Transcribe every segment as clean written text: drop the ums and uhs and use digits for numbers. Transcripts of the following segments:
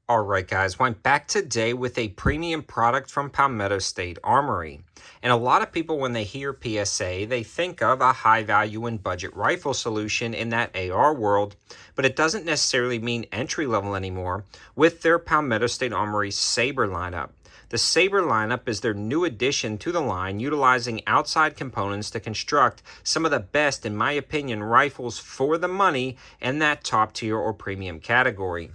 All right, guys, well, I'm back today with a premium product from Palmetto State Armory. And a lot of people, when they hear PSA, they think of a high value and budget rifle solution in that AR world, but it doesn't necessarily mean entry level anymore with their Palmetto State Armory Saber lineup. The Saber lineup is their new addition to the line, utilizing outside components to construct some of the best, in my opinion, rifles for the money in that top tier or premium category.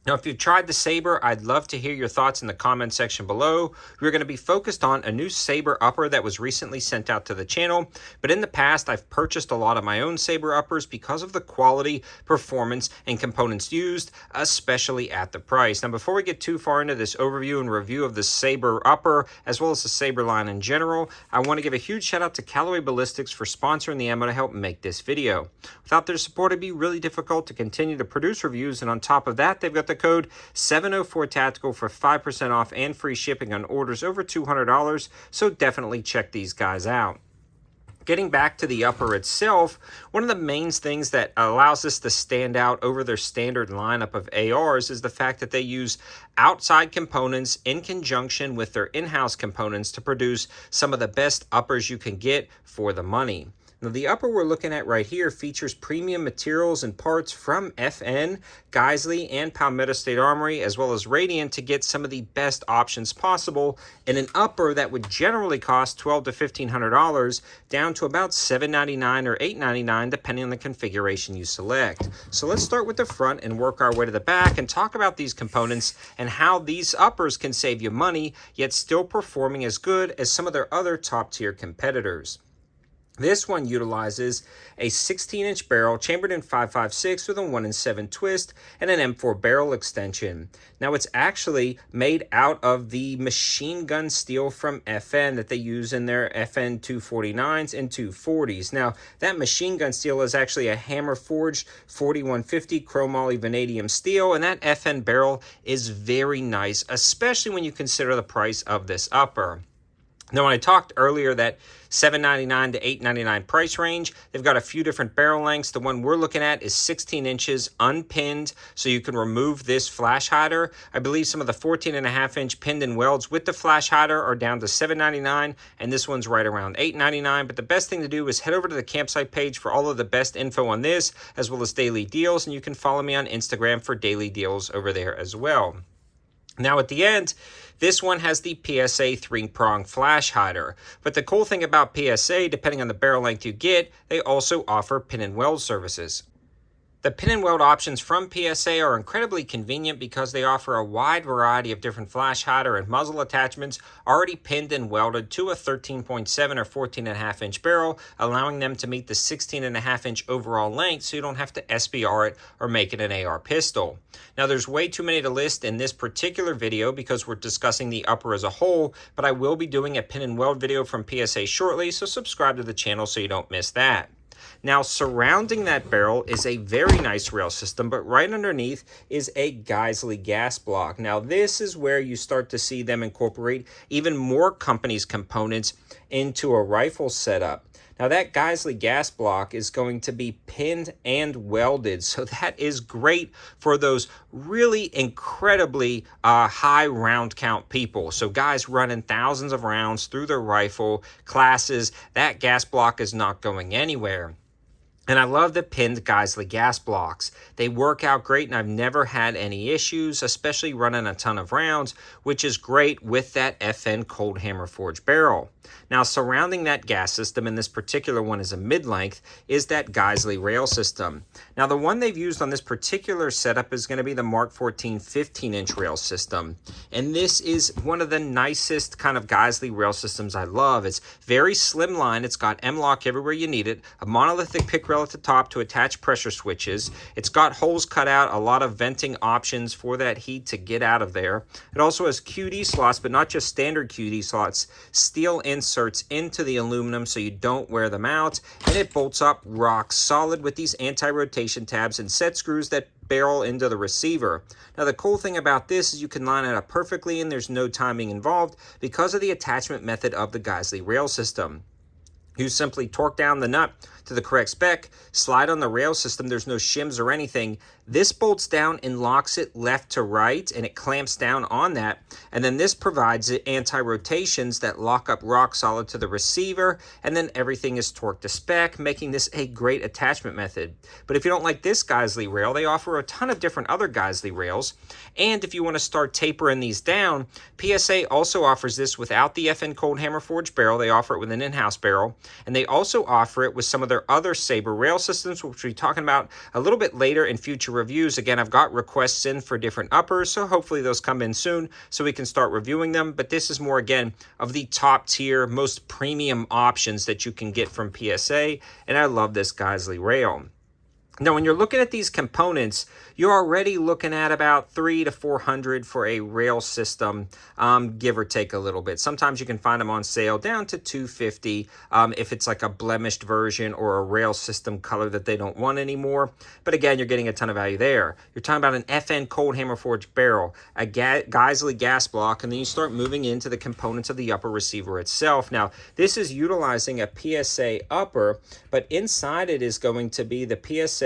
Now, if you've tried the Saber, I'd love to hear your thoughts in the comment section below. We're going to be focused on a new Saber upper that was recently sent out to the channel, but in the past, I've purchased a lot of my own Saber uppers because of the quality, performance, and components used, especially at the price. Now, before we get too far into this overview and review of the Saber upper, as well as the Saber line in general, I want to give a huge shout out to Callaway Ballistics for sponsoring the ammo to help make this video. Without their support, it'd be really difficult to continue to produce reviews, and on top of that, they've got the code 704TACTICAL for 5% off and free shipping on orders over $200, so definitely check these guys out. Getting back to the upper itself, one of the main things that allows this to stand out over their standard lineup of ARs is the fact that they use outside components in conjunction with their in-house components to produce some of the best uppers you can get for the money. Now, the upper we're looking at right here features premium materials and parts from FN, Geisley, and Palmetto State Armory, as well as Radiant, to get some of the best options possible in an upper that would generally cost $1,200 to $1,500, down to about $799 or $899, depending on the configuration you select. So let's start with the front and work our way to the back and talk about these components and how these uppers can save you money, yet still performing as good as some of their other top-tier competitors. This one utilizes a 16-inch barrel chambered in 5.56 with a 1 in 7 twist and an M4 barrel extension. Now, it's actually made out of the machine gun steel from FN that they use in their FN 249s and 240s. Now, that machine gun steel is actually a hammer forged 4150 chromoly vanadium steel, and that FN barrel is very nice, especially when you consider the price of this upper. Now, when I talked earlier that $799 to $899 price range, they've got a few different barrel lengths. The one we're looking at is 16 inches unpinned, so you can remove this flash hider. I believe some of the 14.5-inch pinned in welds with the flash hider are down to $799, and this one's right around $899. But the best thing to do is head over to the campsite page for all of the best info on this, as well as daily deals, and you can follow me on Instagram for daily deals over there as well. Now, at the end, this one has the PSA 3-prong flash hider. But the cool thing about PSA, depending on the barrel length you get, they also offer pin and weld services. The pin and weld options from PSA are incredibly convenient because they offer a wide variety of different flash hider and muzzle attachments already pinned and welded to a 13.7 or 14.5-inch barrel, allowing them to meet the 16.5-inch overall length so you don't have to SBR it or make it an AR pistol. Now, there's way too many to list in this particular video because we're discussing the upper as a whole, but I will be doing a pin and weld video from PSA shortly, so subscribe to the channel so you don't miss that. Now, surrounding that barrel is a very nice rail system, but right underneath is a Geisley gas block. Now, this is where you start to see them incorporate even more companies' components into a rifle setup. Now, that Geisley gas block is going to be pinned and welded, so that is great for those really incredibly high round count people. So guys running thousands of rounds through their rifle classes, that gas block is not going anywhere. And I love the pinned Geisley gas blocks. They work out great, and I've never had any issues, especially running a ton of rounds, which is great with that FN cold hammer forged barrel. Now, surrounding that gas system, and this particular one is a mid-length, is that Geisley rail system. Now, the one they've used on this particular setup is going to be the Mark 14 15-inch rail system. And this is one of the nicest kind of Geisley rail systems I love. It's very slimline. It's got M-LOK everywhere you need it, a monolithic pick rail at the top to attach pressure switches. It's got holes cut out, a lot of venting options for that heat to get out of there. It also has QD slots, but not just standard QD slots, steel inserts into the aluminum so you don't wear them out, and it bolts up rock solid with these anti-rotation tabs and set screws that barrel into the receiver. Now, the cool thing about this is you can line it up perfectly and there's no timing involved because of the attachment method of the Geisley rail system. You simply torque down the nut to the correct spec, slide on the rail system, there's no shims or anything. This bolts down and locks it left to right, and it clamps down on that. And then this provides it anti-rotations that lock up rock solid to the receiver, and then everything is torqued to spec, making this a great attachment method. But if you don't like this Geisley rail, they offer a ton of different other Geisley rails. And if you want to start tapering these down, PSA also offers this without the FN cold hammer forged barrel. They offer it with an in-house barrel, and they also offer it with some of their other Sabre rail systems, which we'll be talking about a little bit later in future reviews. Again, I've got requests in for different uppers, so hopefully those come in soon so we can start reviewing them. But this is more, again, of the top tier, most premium options that you can get from PSA, and I love this Geisley rail. Now, when you're looking at these components, you're already looking at about $300 to $400 for a rail system, give or take a little bit. Sometimes you can find them on sale down to $250 if it's like a blemished version or a rail system color that they don't want anymore. But again, you're getting a ton of value there. You're talking about an FN cold hammer forged barrel, a Geisley gas block, and then you start moving into the components of the upper receiver itself. Now, this is utilizing a PSA upper, but inside it is going to be the PSA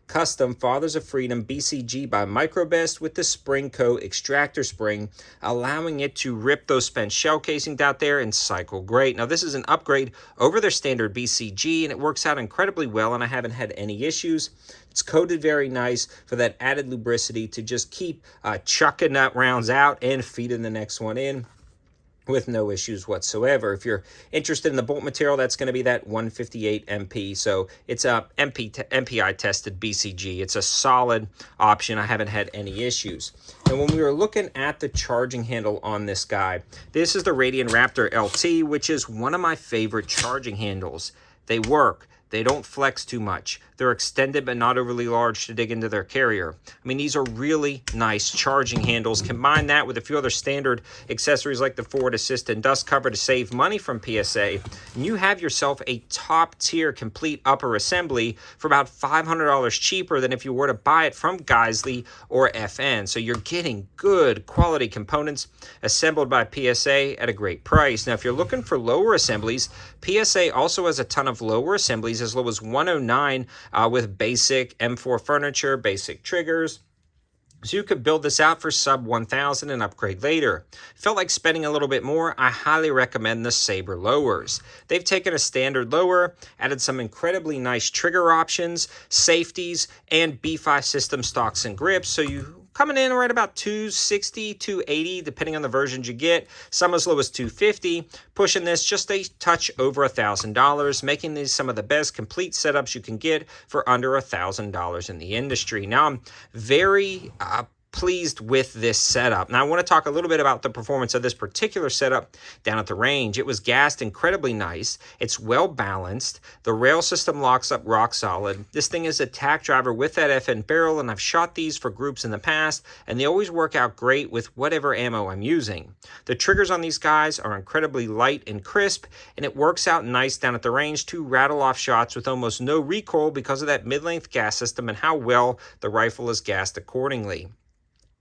Custom Fathers of Freedom BCG by Microbest with the Spring Co extractor spring, allowing it to rip those spent shell casings out there and cycle great. Now, this is an upgrade over their standard BCG, and it works out incredibly well, and I haven't had any issues. It's coated very nice for that added lubricity to just keep chucking nut rounds out and feeding the next one in with no issues whatsoever. If you're interested in the bolt material, that's going to be that 158 MP. So it's a MPI tested BCG. It's a solid option. I haven't had any issues. And when we were looking at the charging handle on this guy, this is the Radian Raptor LT, which is one of my favorite charging handles. They work. They don't flex too much. They're extended but not overly large to dig into their carrier. I mean, these are really nice charging handles. Combine that with a few other standard accessories like the forward assist and dust cover to save money from PSA, and you have yourself a top tier complete upper assembly for about $500 cheaper than if you were to buy it from Geisley or FN. So you're getting good quality components assembled by PSA at a great price. Now, if you're looking for lower assemblies, PSA also has a ton of lower assemblies as low as 109 with basic M4 furniture, basic triggers. So you could build this out for sub 1,000 and upgrade later. Felt like spending a little bit more? I highly recommend the Sabre lowers. They've taken a standard lower, added some incredibly nice trigger options, safeties, and B5 system stocks and grips. So you coming in right about $260, $280, depending on the versions you get. Some as low as $250, pushing this just a touch over $1,000, making these some of the best complete setups you can get for under $1,000 in the industry. Now, I'm very pleased with this setup. Now, I want to talk a little bit about the performance of this particular setup down at the range. It was gassed incredibly nice. It's well balanced. The rail system locks up rock solid. This thing is a tack driver with that FN barrel, and I've shot these for groups in the past, and they always work out great with whatever ammo I'm using. The triggers on these guys are incredibly light and crisp, and it works out nice down at the range to rattle off shots with almost no recoil because of that mid-length gas system and how well the rifle is gassed accordingly.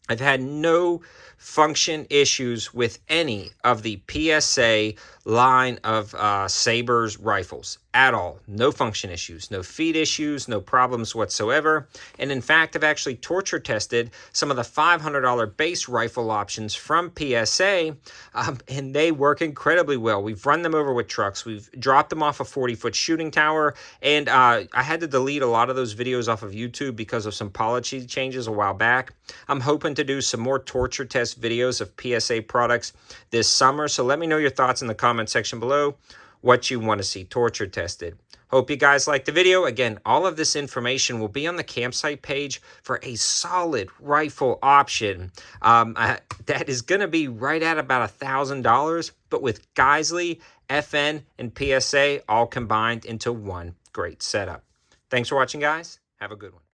I've had no function issues with any of the PSA line of Sabre's rifles at all. No function issues, no feed issues, no problems whatsoever. And in fact, I've actually torture tested some of the $500 base rifle options from PSA, and they work incredibly well. We've run them over with trucks. We've dropped them off a 40-foot shooting tower, and I had to delete a lot of those videos off of YouTube because of some policy changes a while back. I'm hoping to do some more torture test videos of PSA products this summer, so let me know your thoughts in the comment section below, what you want to see torture tested. Hope you guys liked the video. Again, all of this information will be on the campsite page for a solid rifle option that is going to be right at about $1,000, but with Geisley, FN, and PSA all combined into one great setup. Thanks for watching, guys. Have a good one.